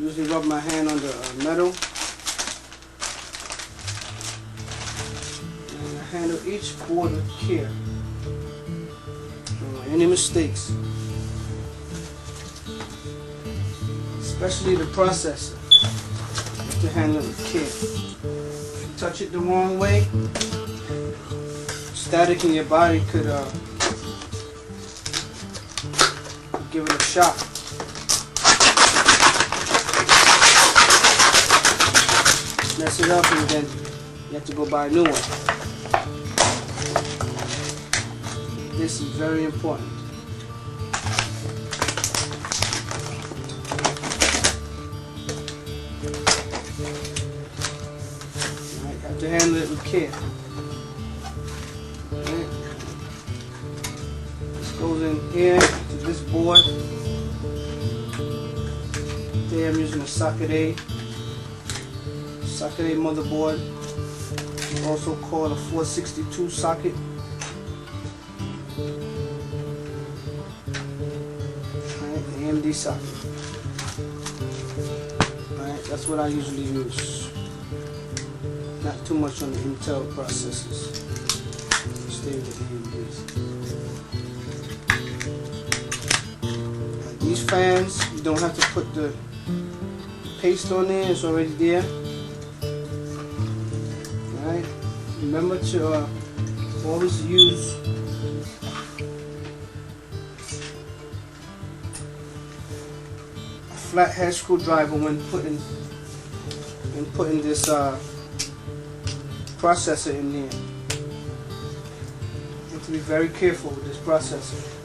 usually rub my hand on the metal. And I handle each board with care. Don't want any mistakes. Especially the processor. You have to handle it with care. If you touch it the wrong way, static in your body could give it a shock. Mess it up and then you have to go buy a new one. This is very important. Alright, have to handle it with care. Right. This goes in here to this board. Today I'm using a socket A. Socket A motherboard, also called a 462 socket. Alright, AMD socket. Alright, that's what I usually use. Not too much on the Intel processors. Stay with the AMDs. These fans, you don't have to put the paste on there, it's already there. Alright, remember to always use a flathead screwdriver when putting this processor in there. You have to be very careful with this processor.